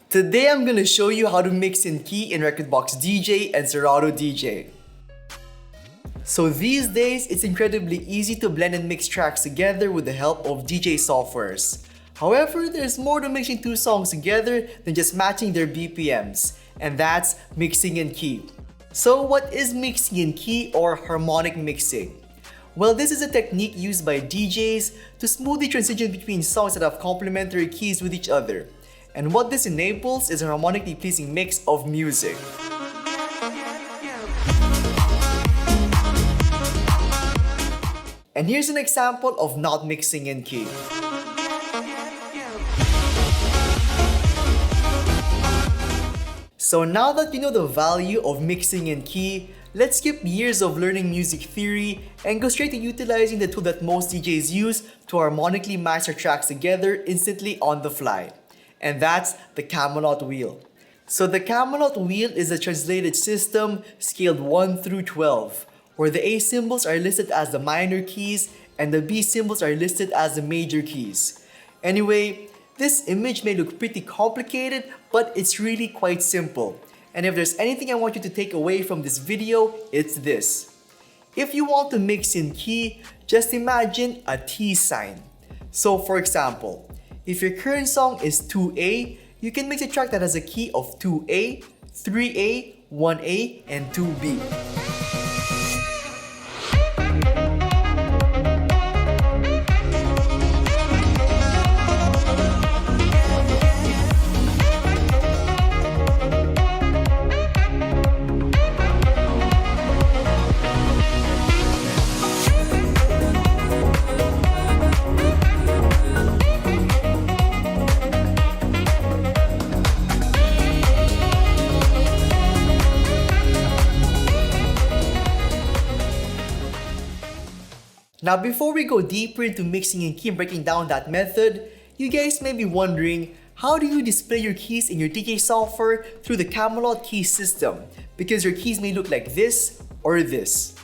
Today I'm gonna show you how to mix in key in Rekordbox DJ and Serato DJ. So these days, it's incredibly easy to blend and mix tracks together with the help of DJ softwares. However, there's more to mixing two songs together than just matching their BPMs, and that's mixing in key. So what is mixing in key or harmonic mixing? Well, this is a technique used by DJs to smoothly transition between songs that have complementary keys with each other. And what this enables is a harmonically pleasing mix of music. And here's an example of not mixing in key. So now that you know the value of mixing in key, let's skip years of learning music theory and go straight to utilizing the tool that most DJs use to harmonically match their tracks together instantly on the fly. And that's the Camelot Wheel. So the Camelot Wheel is a translated system scaled 1 through 12, where the A symbols are listed as the minor keys and the B symbols are listed as the major keys. Anyway, this image may look pretty complicated, but it's really quite simple. And if there's anything I want you to take away from this video, it's this. If you want to mix in key, just imagine a T sign. So for example, if your current song is 2A, you can mix a track that has a key of 2A, 3A, 1A, and 2B. Now before we go deeper into mixing in key and breaking down that method, you guys may be wondering, how do you display your keys in your DJ software through the Camelot key system? Because your keys may look like this or this.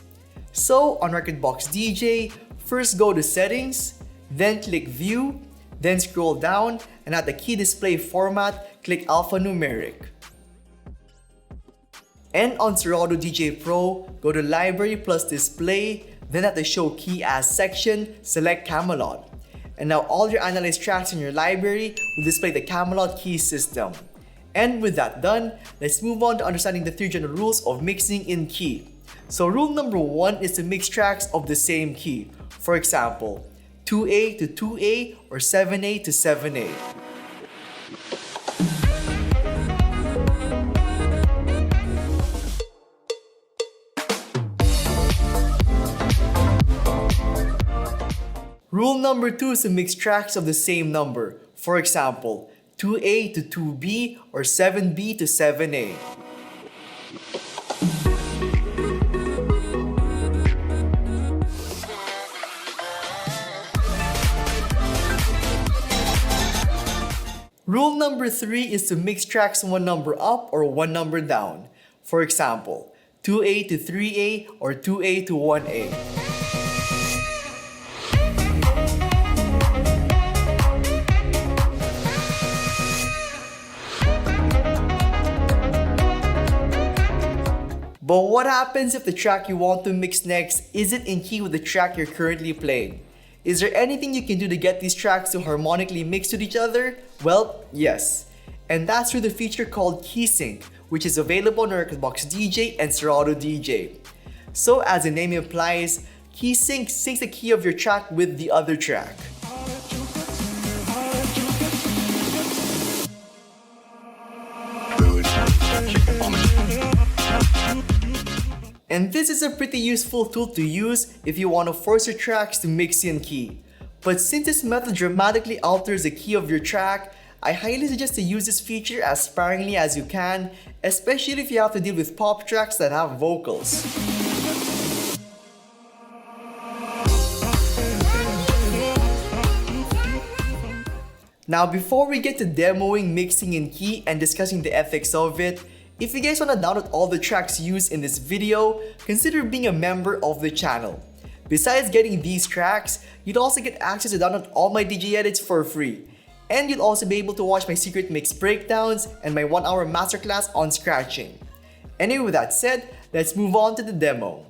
So on Rekordbox DJ, first go to Settings, then click View, then scroll down, and at the key display format, click Alphanumeric. And on Serato DJ Pro, go to Library plus Display, then at the Show Key As section, select Camelot. And now all your analyzed tracks in your library will display the Camelot key system. And with that done, let's move on to understanding the 3 general rules of mixing in key. So rule number 1 is to mix tracks of the same key. For example, 2A to 2A or 7A to 7A. Rule number 2 is to mix tracks of the same number. For example, 2A to 2B or 7B to 7A. Rule number 3 is to mix tracks 1 number up or 1 number down. For example, 2A to 3A or 2A to 1A. But what happens if the track you want to mix next isn't in key with the track you're currently playing? Is there anything you can do to get these tracks to harmonically mix with each other? Well, yes. And that's through the feature called Key Sync, which is available on Rekordbox DJ and Serato DJ. So as the name implies, Key Sync syncs the key of your track with the other track. And this is a pretty useful tool to use if you want to force your tracks to mix in key. But since this method dramatically alters the key of your track, I highly suggest to use this feature as sparingly as you can, especially if you have to deal with pop tracks that have vocals. Now before we get to demoing mixing in key and discussing the ethics of it, if you guys want to download all the tracks used in this video, consider being a member of the channel. Besides getting these tracks, you'd also get access to download all my DJ edits for free. And you'll also be able to watch my secret mix breakdowns and my 1-hour masterclass on scratching. Anyway, with that said, let's move on to the demo.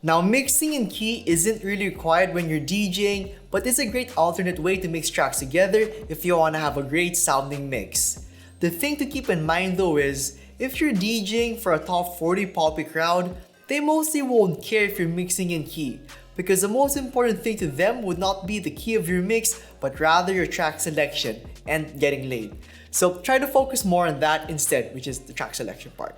Now, mixing in key isn't really required when you're DJing, but it's a great alternate way to mix tracks together if you want to have a great sounding mix. The thing to keep in mind though is, if you're DJing for a top 40 poppy crowd, they mostly won't care if you're mixing in key, because the most important thing to them would not be the key of your mix, but rather your track selection and getting laid. So try to focus more on that instead, which is the track selection part.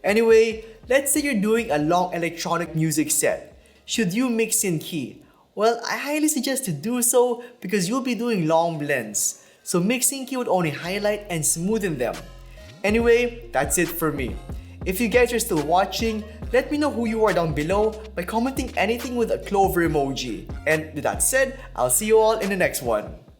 Anyway, let's say you're doing a long electronic music set. Should you mix in key? Well, I highly suggest to do so because you'll be doing long blends. So mixing key would only highlight and smoothen them. Anyway, that's it for me. If you guys are still watching, let me know who you are down below by commenting anything with a clover emoji. And with that said, I'll see you all in the next one.